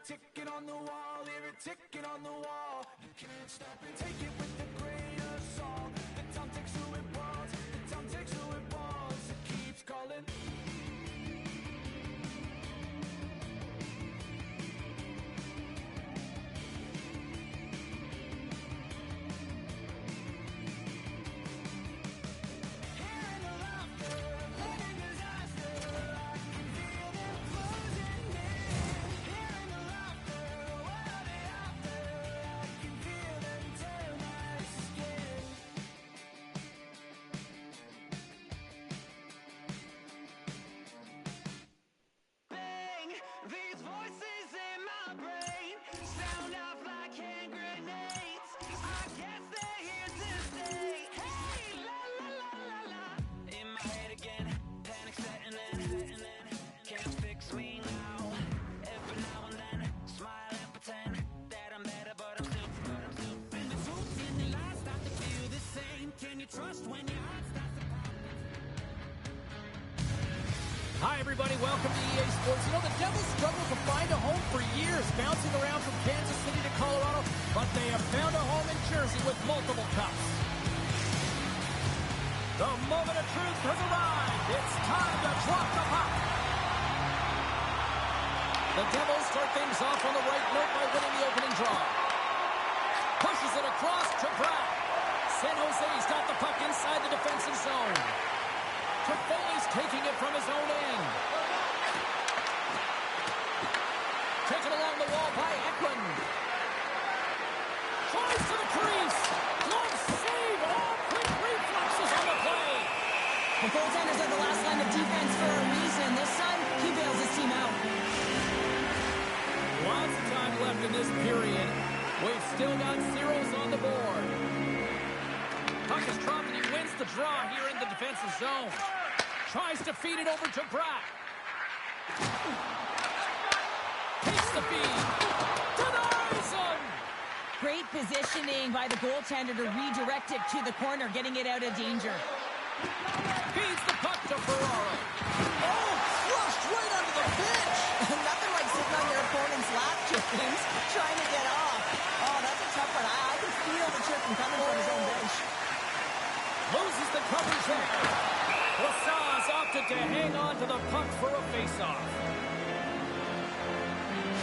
ticking on the wall, hear it ticking on the wall. You can't stop it, take it with a grain of salt. The time takes who it wants, the time takes who it wants. It keeps calling. These voices in my brain sound off like hand grenades. I guess they're here to stay. Hey, la la la la la. In my head again, panic setting in. Can't fix me now. Every now and then, smile and pretend that I'm better, but I'm still. When the truth and the lies start to feel the same, can you trust when your heart starts to pump? Hi, everybody. Welcome to EA Sports. You know, the Devils struggled to find a home for years, bouncing around from Kansas City to Colorado, but they have found a home in Jersey with multiple cups. The moment of truth has arrived. It's time to drop the puck. The Devils start things off on the right note by winning the opening draw. Pushes it across to Brown. San Jose's got the puck inside the defensive zone. Toffoli's taking it from his own end. Taken along the wall by Eklund. Tries to the crease. Glove save. All quick reflexes on the play. The goaltenders are the last line of defense for a reason. This time, he bails his team out. Lots of time left in this period. We've still got zeros on the board. Puck is dropped and he wins the draw here in the defensive zone. Tries to feed it over to Bratt. Takes the feed. Denies him. Great positioning by the goaltender to redirect it to the corner, getting it out of danger. Feeds the puck to Ferraro. Oh, flushed right under the bench. Nothing like sitting on your opponent's lap, James, trying to get off. Oh, that's a tough one. I can feel the chip coming from his own bench. Loses the coverage there. Lassaz opted to hang on to the puck for a face-off.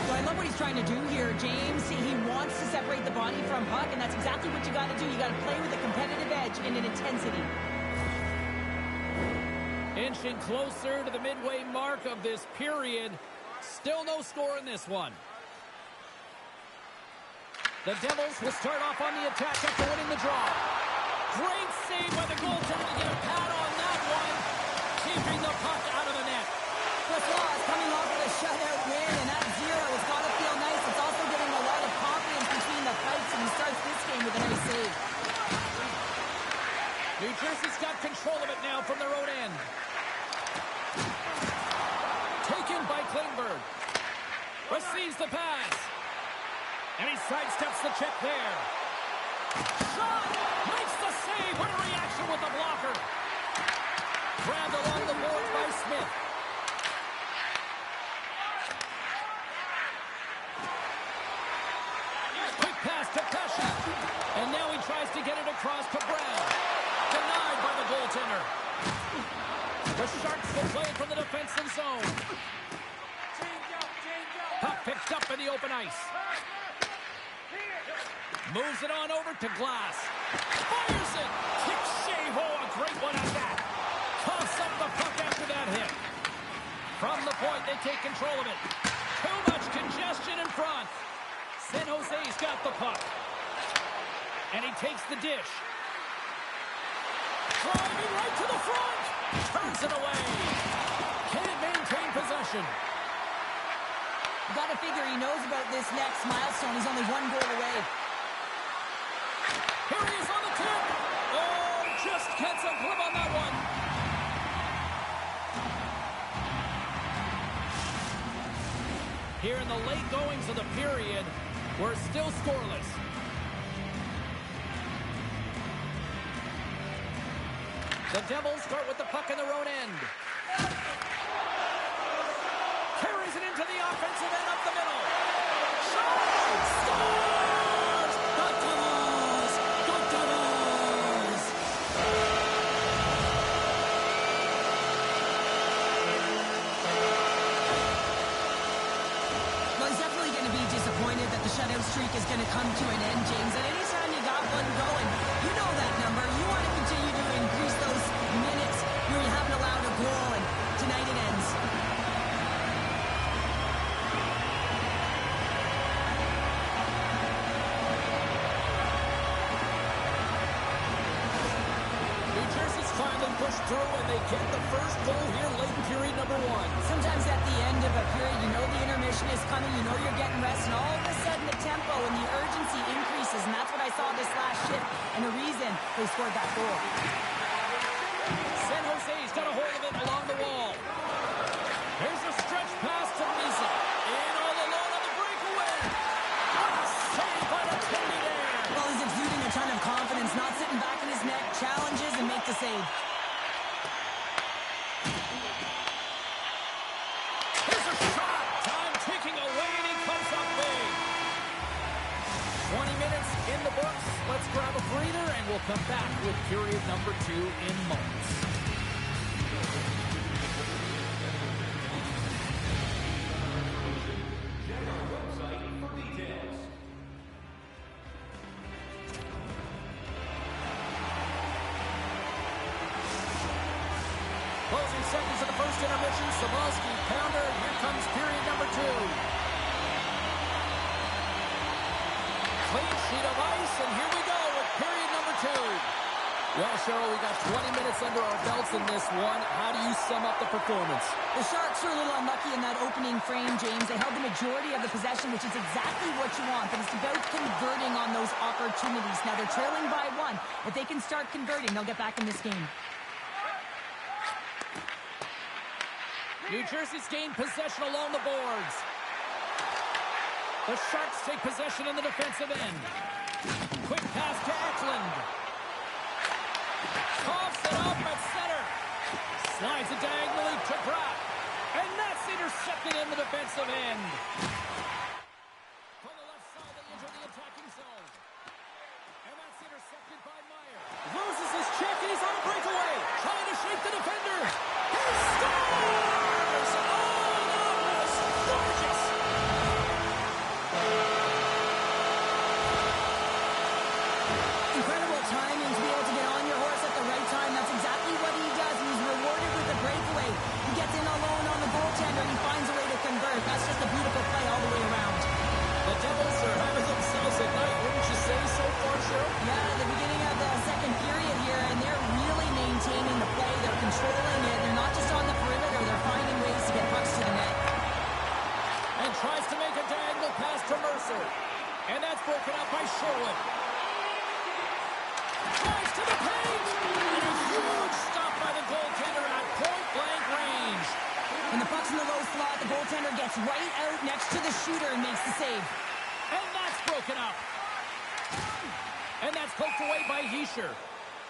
Well, I love what he's trying to do here, James. He wants to separate the body from puck, and that's exactly what you got to do. You got to play with a competitive edge and an intensity. Inching closer to the midway mark of this period. Still no score in this one. The Devils will start off on the attack after winning the draw. Great save by the goaltender to get a pad on that one. Keeping the puck out of the net. Lassaz coming off with a shutout win, and that zero has got to feel nice. It's also getting a lot of confidence between the pipes, and he starts this game with a nice save. New Jersey's got control of it now from their own end. Taken by Klingberg. Receives the pass. And he sidesteps the check there. Shot! Makes the save! What a reaction with the blocker! Grabbed along the boards by Smith. Quick pass to Pesci. And now he tries to get it across to Brown. Denied by the goaltender. The Sharks will play it from the defensive zone. Puck picked up in the open ice. Moves it on over to Glass. Fires it. Kicks Shave. Oh, a great one at that. Toss up the puck after that hit. From the point, they take control of it. Too much congestion in front. San Jose's got the puck. And he takes the dish. Driving right to the front. Turns it away. Can't maintain possession. You got to figure he knows about this next milestone. He's only one goal away. Here he is on the tip. Oh, just gets a grip on that one. Here in the late goings of the period, we're still scoreless. The Devils start with the puck in their own end. Carries it into the offensive end up the middle. Scores! Go Devils! Go Devils! Well, he's definitely going to be disappointed that the shutout streak is going to come to an end, James. And anytime you got one going, you know that number. You want to continue to increase those minutes where you haven't allowed a goal, and tonight it ends. New Jersey's finally pushed through, and they get the first goal here late in period number 1. Sometimes at the end of a period, you know the intermission is coming, you know you're getting rest, and all of a sudden the tempo and the urgency increases, and that's what I saw this last shift, and the reason they scored that goal. San Jose's got a hold of it along the wall. Here's a stretch pass to Misa. In all alone on the breakaway. What a save by the Tony there. Well, he's exuding a ton of confidence, not sitting back in his net, challenges and make the save. Here's a shot. Time ticking away, and he comes up big. 20 minutes in the books. Let's grab a breather, and we'll come back with period number 2 in moments. Closing seconds of the first intermission. Sabalski, pounder. Here comes period number 2. Clean sheet of ice, and here we go with period number 2. Well, Cheryl, we got 20 minutes under our belts in this one. How do you sum up the performance? The Sharks were a little unlucky in that opening frame, James. They held the majority of the possession, which is exactly what you want, but it's about converting on those opportunities. Now they're trailing by 1. If they can start converting, they'll get back in this game. New Jersey's gained possession along the boards. The Sharks take possession in the defensive end. Quick pass to Eklund. Coughs it up at center. Slides it diagonally to Pratt. And that's intercepted in the defensive end. From the left side, they enter the attacking zone. And that's intercepted by Meyer. Loses his check, and he's on a breakaway. Trying to shake the defender. He scores! Oh, that was gorgeous! Incredible timing to be able to get on your horse at the right time. That's exactly what he does, and he's rewarded with a breakaway. He gets in alone on the goaltender, and he finds a way to convert. That's just a beautiful play all the way around. The Devils are having themselves a night, wouldn't you say, so far, Cheryl? Yeah, the beginning of the second period here, and they're really maintaining the play. They're controlling it. They're not just on the perimeter. They're finding ways to get pucks to the net. And tries to make a diagonal pass to Mercer. And that's broken up by Sherwood. Tries to the paint! And a huge stop by the goaltender at point-blank range. When the puck's in the low slot, the goaltender gets right out next to the shooter and makes the save. And that's broken up. And that's poked away by Hischier.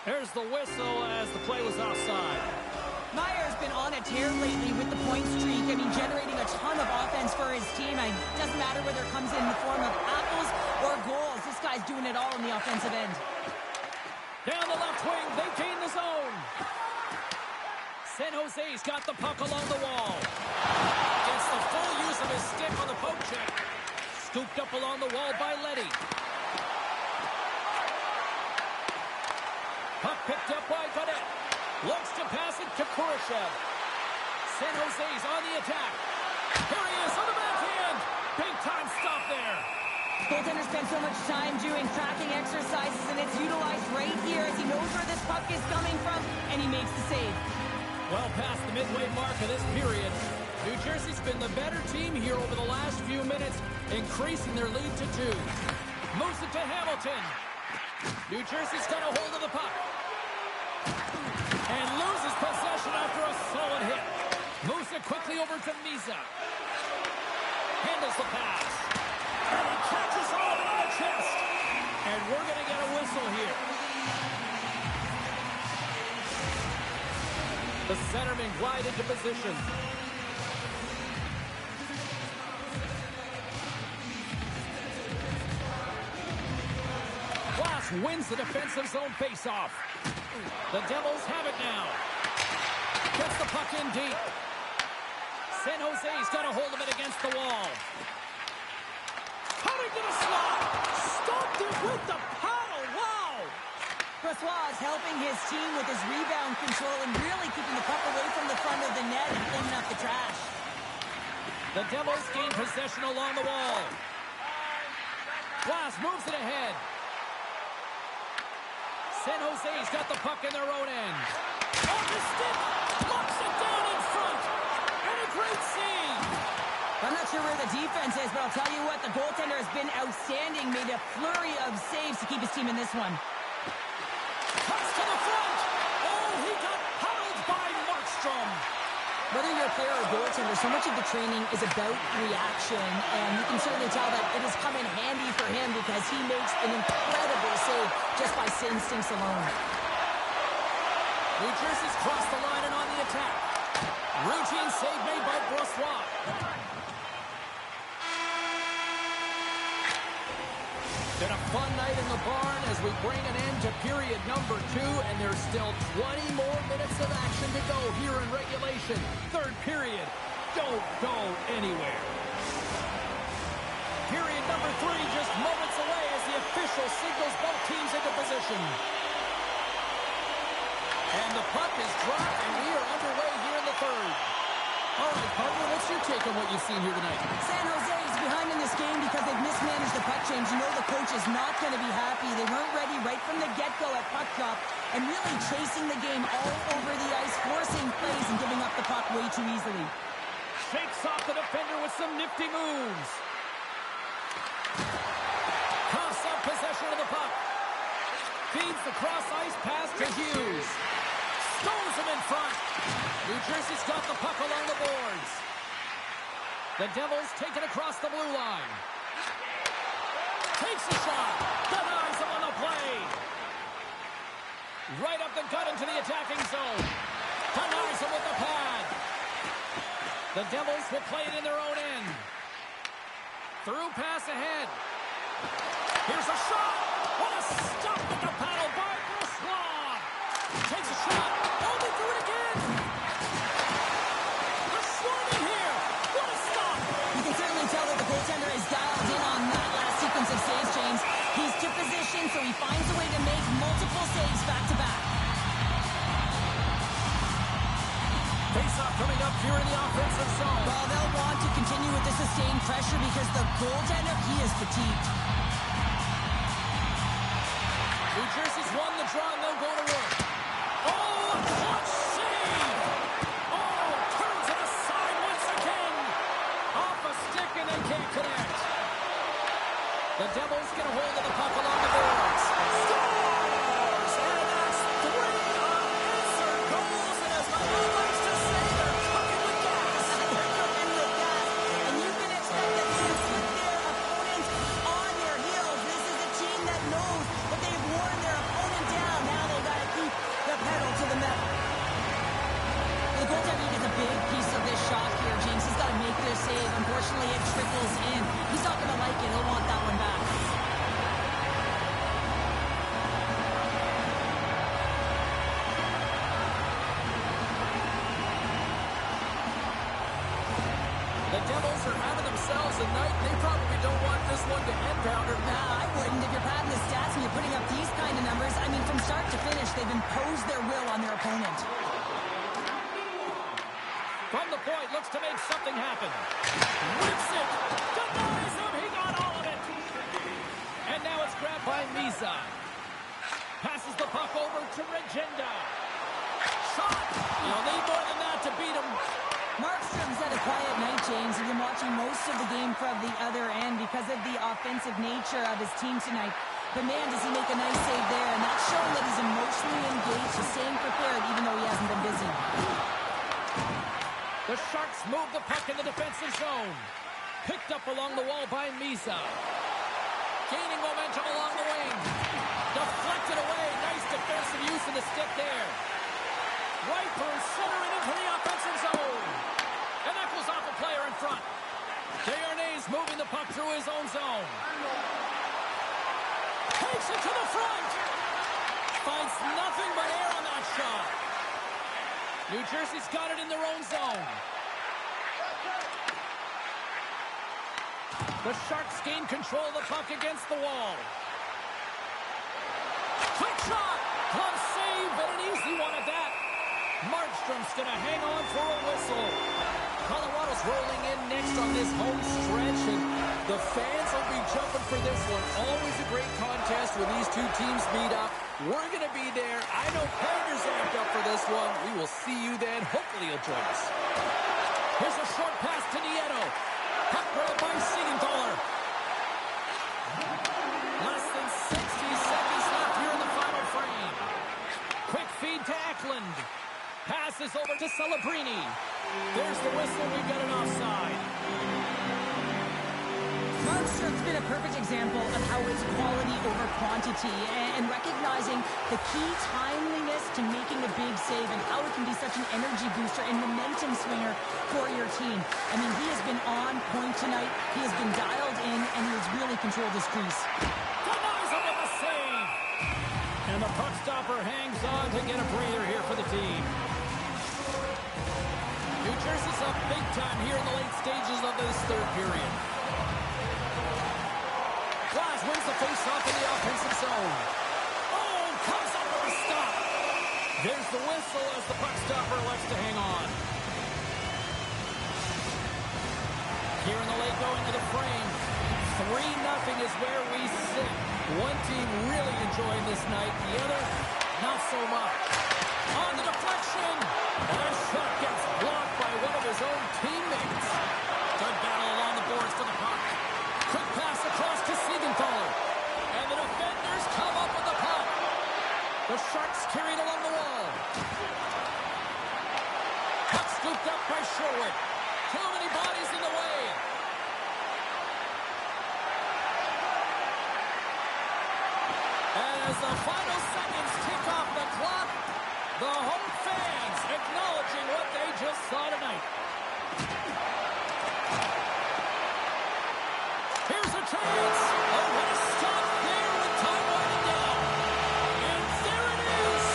There's the whistle as the play was offside. Meyer's been on a tear lately with the point streak. I mean, generating a ton of offense for his team. It doesn't matter whether it comes in the form of apples or goals. This guy's doing it all in the offensive end. Down the left wing, they gain the zone. San Jose's got the puck along the wall. Gets the full use of his stick on the poke check. Scooped up along the wall by Leddy. Puck picked up by Godet. Looks to pass it to Kurashev. San Jose's on the attack. Here he is on the backhand. Big time stop there. Goaltender spends so much time doing tracking exercises, and it's utilized right here as he knows where this puck is coming from, and he makes the save. Well past the midway mark of this period. New Jersey's been the better team here over the last few minutes, increasing their lead to 2. Moves it to Hamilton. New Jersey's got a hold of the puck. And loses possession after a solid hit. Moves it quickly over to Misa. Handles the pass. And he catches hold on the chest. And we're going to get a whistle here. The centerman glide into position. wins the defensive zone faceoff. The Devils have it now. Gets the puck in deep. San Jose's got a hold of it against the wall. Cutting to the slot. Stopped it with the paddle. Wow. Brossoit is helping his team with his rebound control and really keeping the puck away from the front of the net and cleaning up the trash. The Devils gain possession along the wall. Glass moves it ahead. San Jose's got the puck in their own end. On the stick, locks it down in front. And a great save. I'm not sure where the defense is, but I'll tell you what, the goaltender has been outstanding. Made a flurry of saves to keep his team in this one. Cuts to the front. Oh, he got paddled by Markstrom. Whether you're a player or goaltender, so much of the training is about reaction, and you can certainly tell that it has come in handy for him because he makes an incredible save just by instincts alone. New Jersey's crossed the line and on the attack. Routine save made by Brossoit. Been a fun night in the barn as we bring an end to period number 2, and there's still 20 more minutes of action to go here in regulation. Third period. Don't go anywhere. Period number 3 just moments away as the official signals both teams into position. And the puck is dropped, and we are underway here in the third. All right, partner, what's your take on what you've seen here tonight? San Jose is behind in this game because they've mismanaged the puck change. You know the coach is not going to be happy. They weren't ready right from the get-go at puck drop and really chasing the game all over the ice, forcing plays and giving up the puck way too easily. Shakes off the defender with some nifty moves. Coughs up possession of the puck. Feeds the cross-ice pass to Hughes. Stones him in front. New Jersey's got the puck along the boards. The Devils take it across the blue line. Takes a shot. Denies him on the play. Right up the gut into the attacking zone. Denies him with the pad. The Devils will play it in their own end. Through pass ahead. Here's a shot. What a stop with the paddle by Brossoit. Takes a shot. Oh, they do it again. They're swarming here. What a stop. You can certainly tell that the goaltender is dialed in on that last sequence of saves, James. He's to position, so he finds a way to make multiple saves back-to-back. Face-off coming up here in the offensive zone. Well, they'll want to continue with the sustained pressure because the goaltender, he is fatigued. New Jersey's won the draw, and they'll go to work. Oh, a clutch save! Oh, turns it aside once again. Off a stick, and they can't connect. The Devils get a hold of the puck along the boards. Scores! And that's 3 unanswered goals, and as my mom likes to say, they're cooking with gas. They're cooking with gas, and you can expect that they have put their opponents on their heels. This is a team that knows that they've worn their opponent down. Now they've got to keep the pedal to the metal. The goaltender gets a big piece of this shot here, James. He's got to make this save. Unfortunately, it trickles in. He's not going to like it. He'll want that one back. The Devils are having themselves a night. They probably don't want this one to end, Pounder. Nah, I wouldn't. If you're padding the stats and you're putting up these kind of numbers, I mean, from start to finish, they've imposed their will on their opponent. From the point, looks to make something happen. Whips it. Denies him. He got all of it. And now it's grabbed by Misa. Passes the puck over to Regenda. Shot. You'll need more than that to beat him. Markstrom's had a quiet night, James. He's been watching most of the game from the other end because of the offensive nature of his team tonight. But man, does he make a nice save there, and that's showing that he's emotionally engaged, he's staying prepared even though he hasn't been busy. The Sharks move the puck in the defensive zone. Picked up along the wall by Misa. Gaining momentum along the wing. Deflected away. Nice defensive use of the stick there. Right through center and into the offensive zone. And that goes off a player in front. Desharnais moving the puck through his own zone. Takes it to the front. Finds nothing but air on that shot. New Jersey's got it in their own zone. The Sharks gain control of the puck against the wall. Quick shot! Glove save, and an easy one at that. Markstrom's going to hang on for a whistle. Colorado's rolling in next on this home stretch, and the fans will be jumping for this one. Always a great contest when these two teams meet up. We're going to be there. I know Panthers amped up for this one. We will see you then. Hopefully you'll join us. Here's a short pass to Nieto. Puck brought by Siegenthaler. Less than 60 seconds left here in the final frame. Quick feed to Eklund. Passes over to Celebrini. There's the whistle. We've got an offside. Markstrom's been a perfect example of how it's quality over quantity and recognizing the key timeliness to making a big save and how it can be such an energy booster and momentum swinger for your team. I mean, he has been on point tonight. He has been dialed in, and he has really controlled his crease. Denies him with a save. And the puck stopper hangs on to get a breather here for the team. New Jersey's up big time here in the late stages of this third period. Glass wins the face-off in the offensive zone. Oh, comes up with a stop. There's the whistle as the puck stopper elects to hang on. Here in the late going to the frame. 3-0 is where we sit. One team really enjoying this night. The other, not so much. On the deflection. That shot gets blocked by one of his own teammates. Good battle along the boards for the puck. Quick pass across to Siegenthaler. And the defenders come up with the puck. The Sharks carried along the wall. Puck scooped up by Sherwood. Too many bodies in the way. As the final seconds tick off the clock, the home fans acknowledging what they just saw tonight. Here's a chance. Oh, what a stop there with time winding down. And there it is.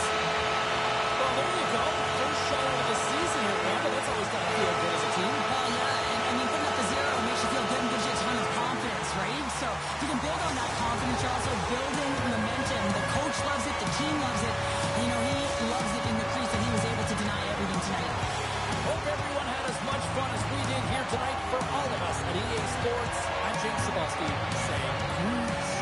Well, there you go. First shutout of the season here, Pamela. That's always got to feel good as a team. Well, yeah, and I mean, putting up the zero makes you feel good and gives you a ton of confidence, right? So if you can build on that confidence, you're also building momentum. The coach loves it. The team loves it. You know, he loves it in the crease that he was able to deny everything tonight. Hope everyone had as much fun as we did here tonight. For all of us at EA Sports, I'm James Cebulski saying peace.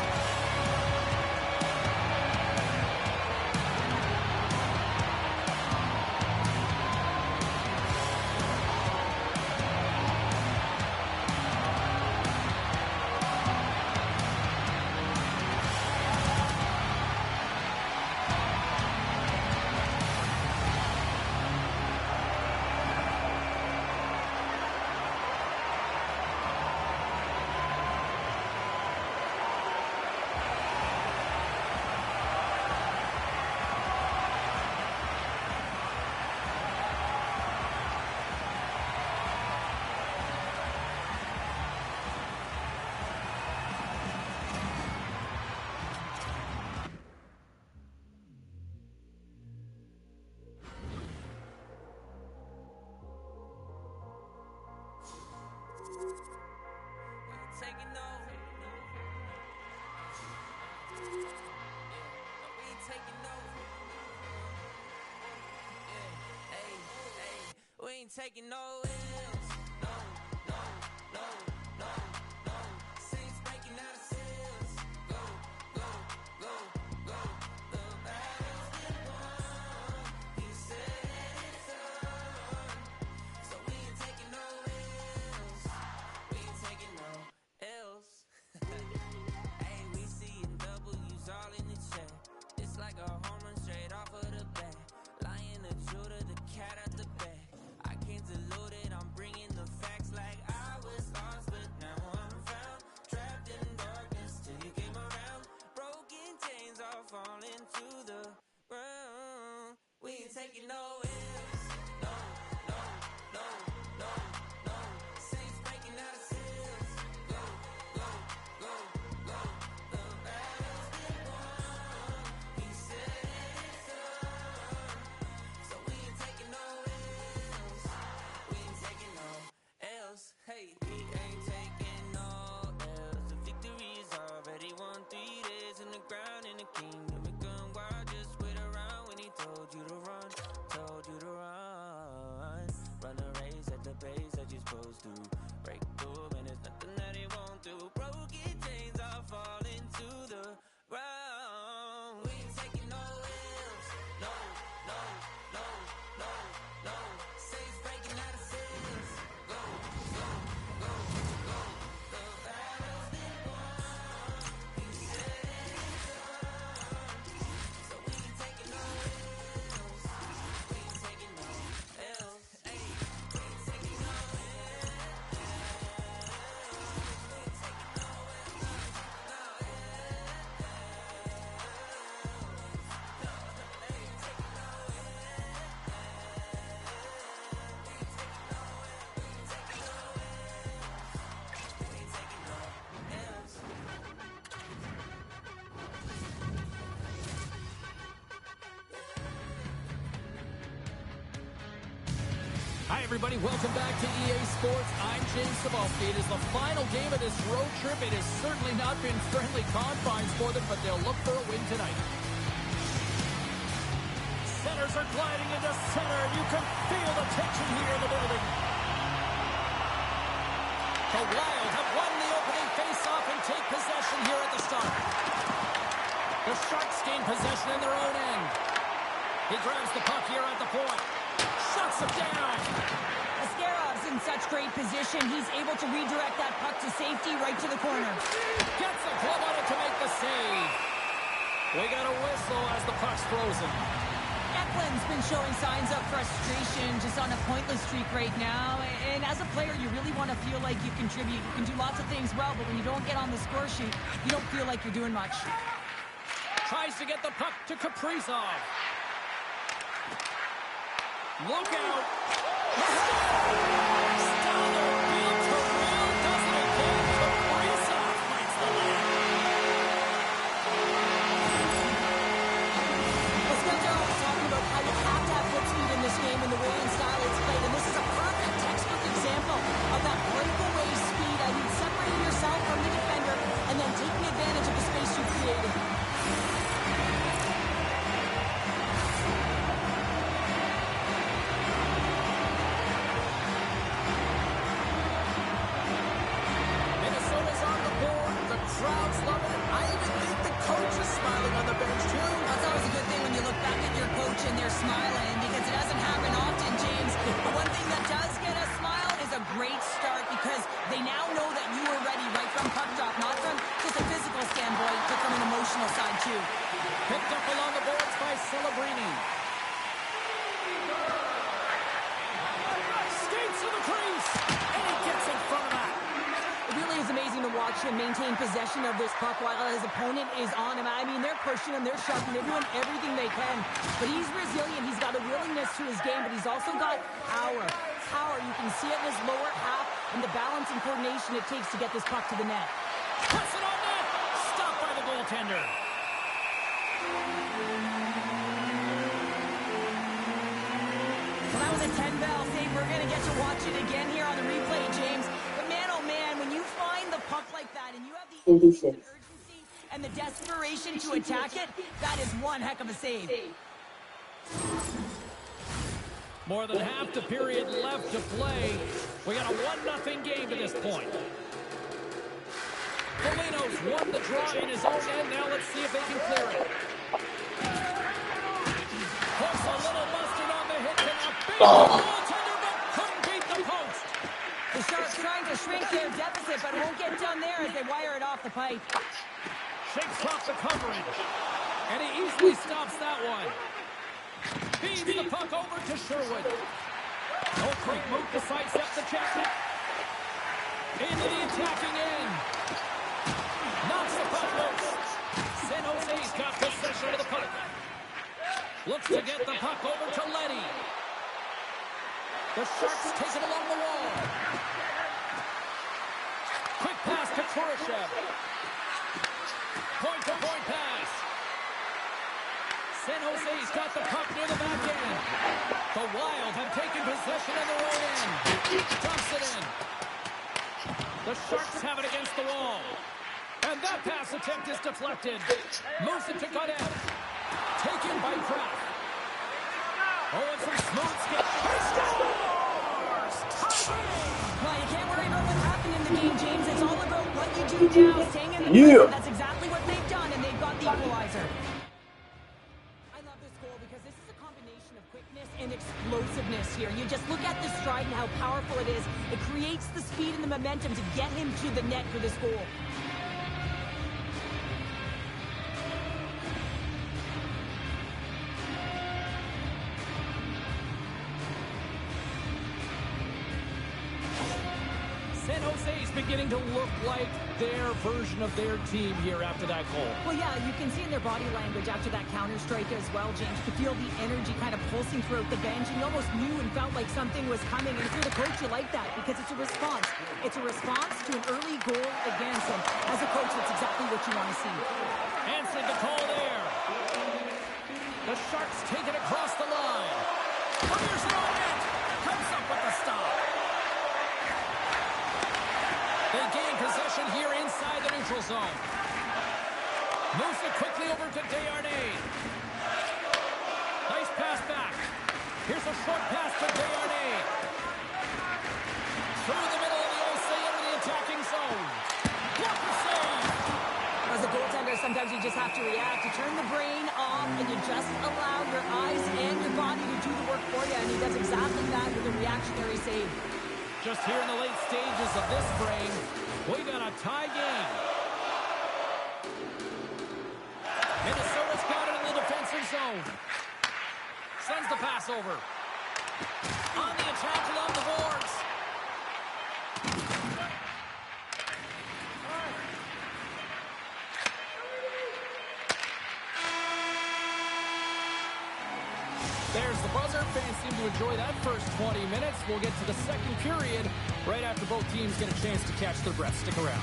Taking over. We ain't taking over. We ain't taking no L's. No. Saints breaking out of cells. Go. The battle's been won. He said it's done. So we ain't taking no L's. We ain't taking no L's. Hey, we seeing W's all in the chat. It's like a home run straight off of the bat. Lion, the Judah, the cat at the back. I can't dilute it, I'm bringing the facts like I was lost, but now I'm found. Trapped in darkness till you came around. Broken chains all falling to the ground. We ain't taking no L's. No. Saints breaking out of cells. Go. The battle's been Hi, everybody. Welcome back to EA Sports. I'm James Cebulski. It is the final game of this road trip. It has certainly not been friendly confines for them, but they'll look for a win tonight. Centers are gliding into center. You can feel the tension here in the building. The Wild have won the opening faceoff and take possession here at the start. The Sharks gain possession in their own end. He grabs the puck here at the point. Shuts it down. Ascarov's in such great position. He's able to redirect that puck to safety right to the corner. Gets a glove on it to make the save. We got a whistle as the puck's frozen. Eklund's been showing signs of frustration, just on a pointless streak right now. And as a player, you really want to feel like you contribute. You can do lots of things well, but when you don't get on the score sheet, you don't feel like you're doing much. Tries to get the puck to Kaprizov. Look out. Stoller, field to real, does it again. Kaprizov finds the net. Escudero was talking about how you have to have foot speed in this game and the way and style it's played, and this is a perfect textbook example of that breakaway speed. I mean, separating yourself from the defender and then taking advantage of the space you created. Minnesota's on the board. The crowd's loving it. I even think the coach is smiling on the bench, too. That's always a good thing when you look back at your coach and they're smiling, because it doesn't happen often, James. But one thing that does get a smile is a great start, because they now know that you were ready right from puck drop, not from just a physical standpoint, but from an emotional side, too. Picked up along the boards by Celebrini. Skates to the crease. And he gets in front of that. It really is amazing to watch him maintain possession of this puck while his opponent is on him. I mean, they're pushing him, they're shoving, they're doing everything they can. But he's resilient, he's got a willingness to his game, but he's also got power. Power, you can see it in his lower half and the balance and coordination it takes to get this puck to the net. Puts it on net. Stopped by the goaltender. Well, that was a 10-bell save. We're going to get to watch it again here on the replay, James. But man, oh man, when you find the puck like that and you have the urgency and the desperation to attack it, that is one heck of a save. More than half the period left to play. We got a 1-0 game to this point. Foligno's won the draw in his own end. Now let's see if they can clear it. Puts a little mustard on the hit. And a big goaltender, but couldn't beat the post. The Sharks trying to shrink their deficit, but it won't get done there as they wire it off the pipe. Shakes off the coverage. And he easily stops that one. Feeds the puck over to Sherwood. Oak Creek move to sidestep the check. Into the attacking end. Knocks the puck loose. San Jose's got possession of the puck. Looks to get the puck over to Leddy. The Sharks take it along the wall. Quick pass to Kurashev. Point-to-point pass. San Jose's got the puck near the back end. The Wild have taken possession of their own end. Dumps it in. The Sharks have it against the wall. And that pass attempt is deflected. Moves it to Godet. Taken by Kraft. Oh, it's a smooth skip. He scores! Tie game! Well, you can't worry about what happened in the game, James. It's all about what you do now. Staying in the game. That's exactly what they've done, and they've got the equalizer. I love this goal because this is a combination of quickness and explosiveness here. You just look at the stride and how powerful it is. It creates the speed and the momentum to get him to the net for this goal. San Jose's beginning to look like their version of their team here after that goal. Well, yeah, you can see in their body language after that counter-strike as well, James. You feel the energy kind of pulsing throughout the bench, and you almost knew and felt like something was coming. And if you're the coach, you like that because it's a response. It's a response to an early goal against him. As a coach, that's exactly what you want to see. Answered the call there. The Sharks take it across the line. Fires it on net. Comes up with the possession here inside the neutral zone. Moves it quickly over to Desharnais. Nice pass back. Here's a short pass to Desharnais. Through the middle of the OC into the attacking zone. Blocker save. As a goaltender, sometimes you just have to react. You turn the brain off and you just allow your eyes and your body to do the work for you. And he does exactly that with a reactionary save. Just here in the late stages of this frame, we got a tie game. Minnesota's got it in the defensive zone. Sends the pass over. On the attack along the boards. There's the buzzer. Fans seem to enjoy that first 20 minutes. We'll get to the second period right after both teams get a chance to catch their breath. Stick around.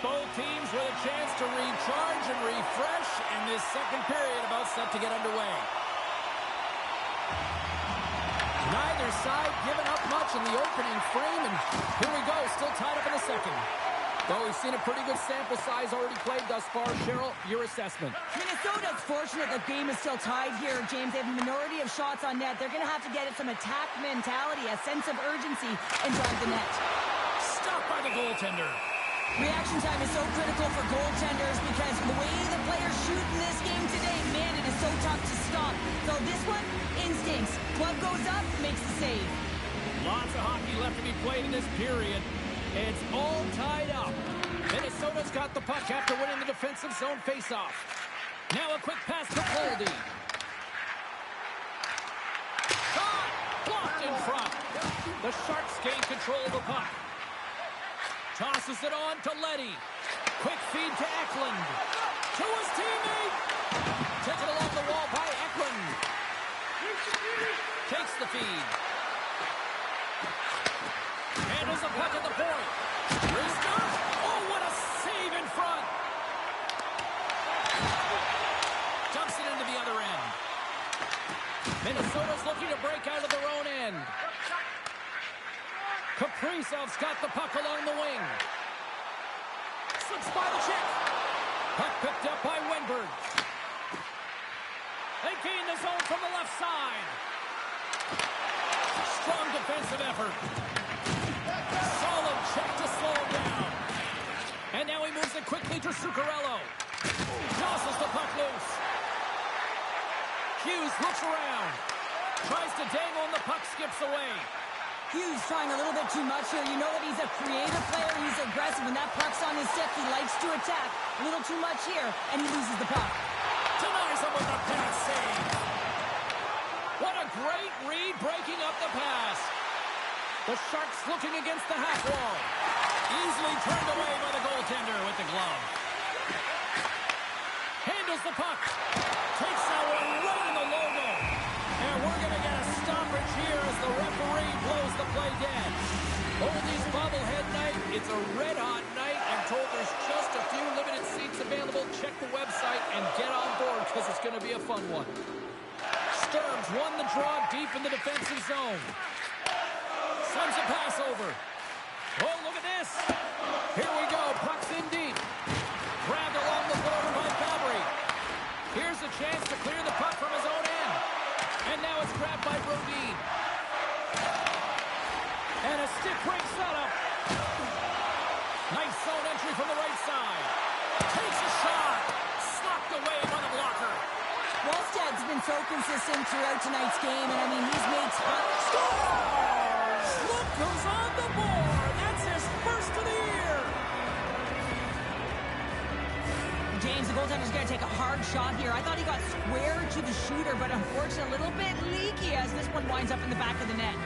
Both teams with a chance to recharge and refresh, and this second period about set to get underway. Neither side giving up much in the opening frame, and here we go, still tied up in the second. Though we've seen a pretty good sample size already played thus far. Cheryl, your assessment. Minnesota's fortunate the game is still tied here, James. They have a minority of shots on net. They're going to have to get it some attack mentality, a sense of urgency, and drive the net. Stopped by the goaltender. Reaction time is so critical for goaltenders because the way the players shoot in this game today, man, it is so tough to stop. So this one, instincts. Club goes up, makes the save. Lots of hockey left to be played in this period. It's all tied up. Minnesota's got the puck after winning the defensive zone faceoff. Now a quick pass to Boldy. Shot! Blocked in front. The Sharks gain control of the puck. Tosses it on to Leddy. Quick feed to Eklund. To his teammate. Taken along the wall by Eklund. Takes the feed. Handles the puck at the point. Restart. Oh, what a save in front. Dumps it into the other end. Minnesota's looking to break out of their own end. Kaprizov's got the puck along the wing. Slips by the check. Puck picked up by Wenberg. They gain the zone from the left side. Strong defensive effort. Solid check to slow him down. And now he moves it quickly to Zuccarello. Tosses the puck loose. Hughes looks around. Tries to dangle and the puck skips away. Hughes trying a little bit too much here. You know that he's a creative player. He's aggressive. When that puck's on his stick, he likes to attack. A little too much here, and he loses the puck. Denies him with a pass save. What a great read breaking up the pass. The Sharks looking against the half wall. Easily turned away by the goaltender with the glove. Handles the puck. Takes that one right in the logo. And we're going to get a stoppage here as the referee blows the play dead. Oldies bobblehead night. It's a red-hot night. I'm told there's just a few limited seats available. Check the website and get on board because it's going to be a fun one. Stearns won the draw deep in the defensive zone. Sends a pass over. Oh, look at this. Here we go. Puck's in deep. Grabbed along the border by Fabry. Here's a chance to clear the puck from his own end. And now it's grabbed by Brodin. And a stick break setup. Nice zone entry from the right side. Takes a shot. Slapped away by the blocker. Wallsted's been so consistent throughout tonight's game, and I mean, he's made Scores! Look who's on the board. That's his first of the year. James, the goaltender's going to take a hard shot here. I thought he got square to the shooter, but unfortunately a little bit leaky as this one winds up in the back of the net.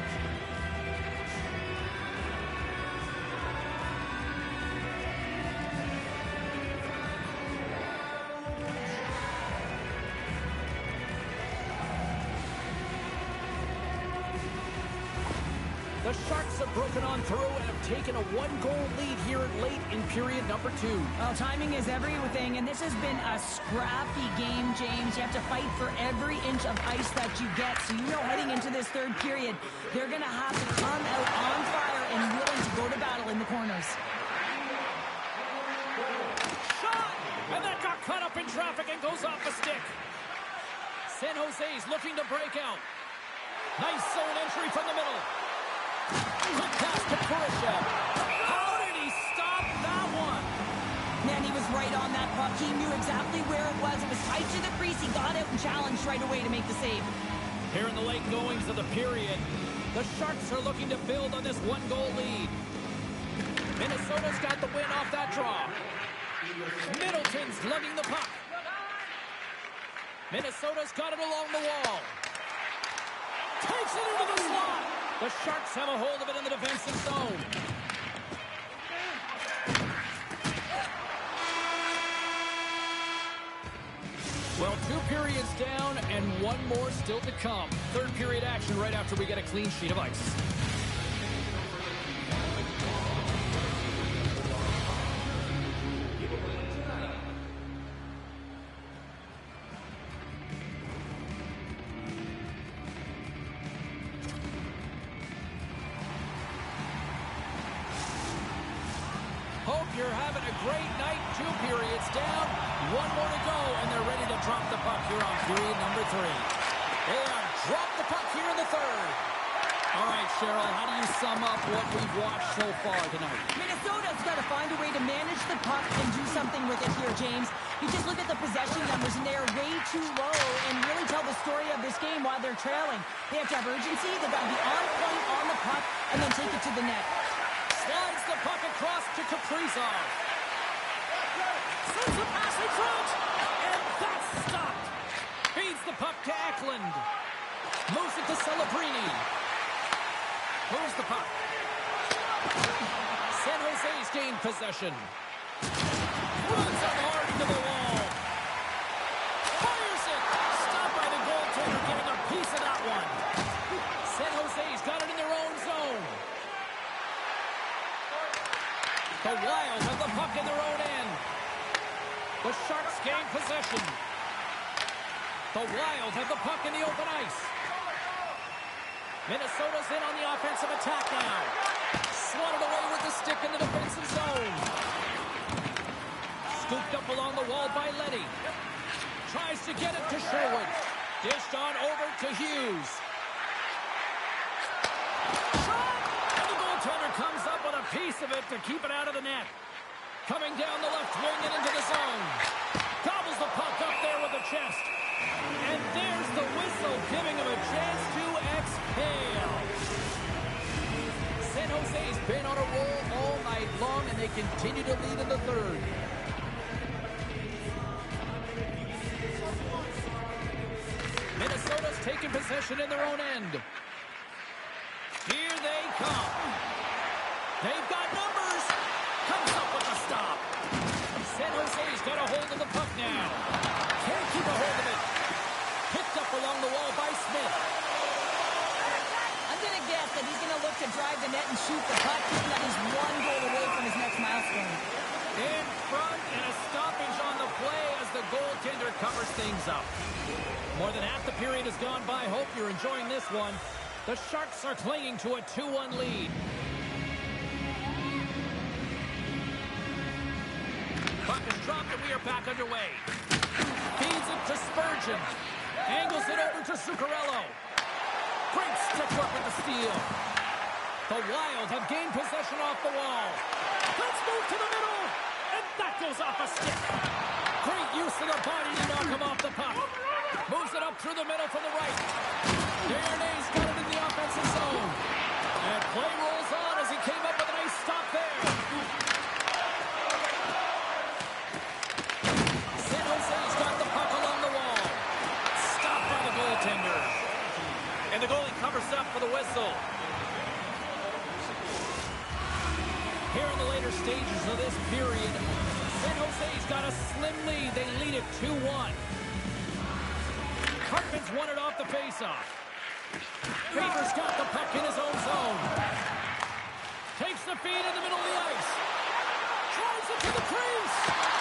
The Sharks have broken on through and have taken a one-goal lead here late in period number 2. Well, timing is everything, and this has been a scrappy game, James. You have to fight for every inch of ice that you get. So you know heading into this third period, they're going to have to come out on fire and willing to go to battle in the corners. Shot! And that got caught up in traffic and goes off the stick. San Jose's looking to break out. Nice zone entry from the middle. Quick pass to Kurashev. How did he stop that one? Man, he was right on that puck. He knew exactly where it was. It was tight to the crease. He got out and challenged right away to make the save. Here in the late goings of the period, the Sharks are looking to build on this one-goal lead. Minnesota's got the win off that draw. Middleton's lugging the puck. Minnesota's got it along the wall. Takes it into the slot. The Sharks have a hold of it in the defensive zone. Well, 2 periods down and 1 more still to come. Third period action right after we get a clean sheet of ice. Hope you're having a great night. 2 periods down, 1 more to go, and they're ready to drop the puck here on period number 3. They have dropped the puck here in the third. All right, Cheryl, how do you sum up what we've watched so far tonight? Minnesota's got to find a way to manage the puck and do something with it here, James. You just look at the possession numbers, and they're way too low and really tell the story of this game while they're trailing. They have to have urgency. They've got to be on point on the puck and then take it to the net. Slides the puck across to Kaprizov. Sends the pass in front, and that's stopped. Feeds the puck to Eklund. Moves it to Celebrini. Moves the puck. San Jose's gained possession. Runs up hard into the wall. Fires it. Stopped by the goaltender, getting a piece of that one. San Jose's got it in their own zone. The Wild have the puck in their own end. The Sharks gain possession. The Wild have the puck in the open ice. Minnesota's in on the offensive attack now. Swatted away with the stick in the defensive zone. Scooped up along the wall by Leddy. Tries to get it to Sherwood. Dished on over to Hughes. Shot! And the goaltender comes up with a piece of it to keep it out of the net. Coming down the left wing and into the zone. Gobbles the puck up there with the chest. And there's the whistle, giving him a chance to exhale. San Jose's been on a roll all night long, and they continue to lead in the third. Minnesota's taking possession in their own end. Here they come. They've got numbers. Comes up with a stop. San Jose's got a hold of the puck now. Can't keep a hold of it. Picked up along the wall by Smith. I'm going to guess that he's going to look to drive the net and shoot the puck, given that he's 1 goal away from his next milestone. In front and a stoppage on the play as the goaltender covers things up. More than half the period has gone by. Hope you're enjoying this one. The Sharks are clinging to a 2-1 lead. Puck is dropped and we are back underway. Feeds it to Spurgeon. Angles it over to Zuccarello. Great stick work with the steal. The Wild have gained possession off the wall. Let's move to the middle. And that goes off a stick. Great use of the body to knock him off the puck. Moves it up through the middle from the right. Desharnais got it in the offensive zone. And play rolls on as he came up with a nice stop there. San Jose's got the puck along the wall. Stopped by the goaltender. And the goalie covers up for the whistle. Here in the later stages of this period, San Jose's got a slim lead. They lead it 2-1. Hartman's won it off the faceoff. Faber's got the puck in his own zone. Takes the feed in the middle of the ice. Drives it to the crease.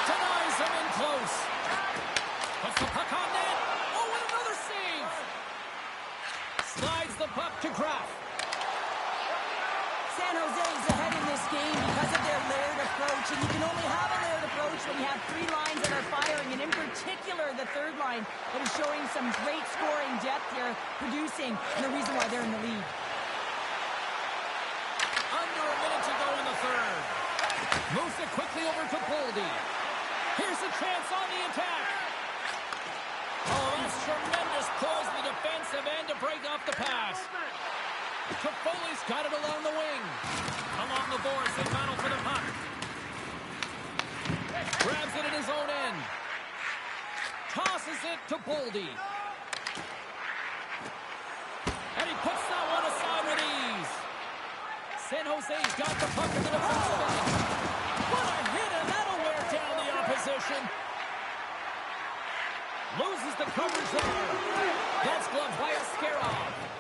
Denies him in close. Puts the puck on net. Oh, and another save. Slides the puck to Graf. San Jose's ahead in this game because of their layered approach, and you can only have a layered approach when you have three lines that are firing, and in particular the third line that is showing some great scoring depth here, producing, and the reason why they're in the lead. Under a minute to go in the third. Moves it quickly over to Boldy. Here's a chance on the attack. Oh, that's tremendous poise in the defensive end to break off the pass. Toffoli's got it along the wing. Along the boards, they battle for the puck. Grabs it in his own end. Tosses it to Boldy. And he puts that one aside with ease. San Jose's got the puck in the defensive end. What a hit, and that'll wear down the opposition. Loses the coverage there. That's gloved by Askarov.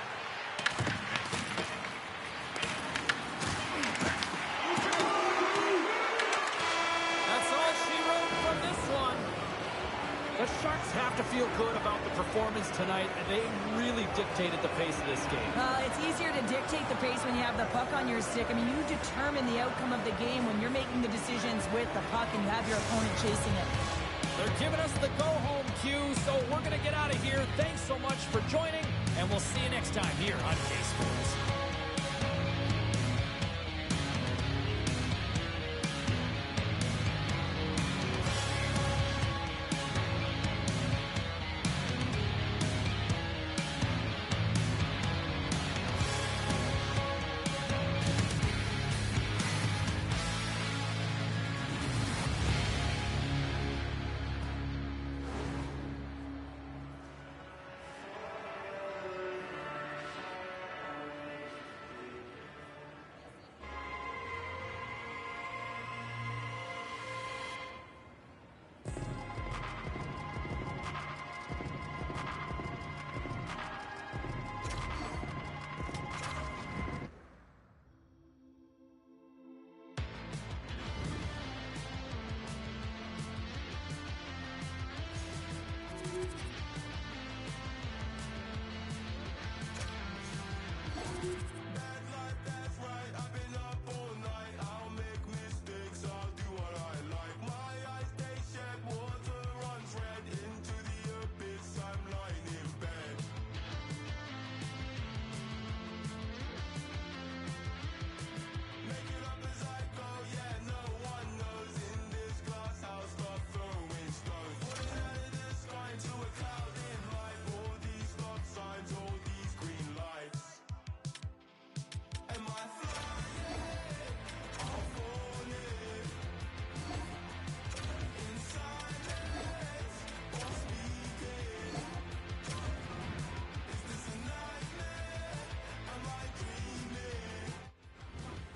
The Sharks have to feel good about the performance tonight, and they really dictated the pace of this game. It's easier to dictate the pace when you have the puck on your stick. I mean, you determine the outcome of the game when you're making the decisions with the puck and you have your opponent chasing it. They're giving us the go-home cue, so we're going to get out of here. Thanks so much for joining, and we'll see you next time here on K-Sports.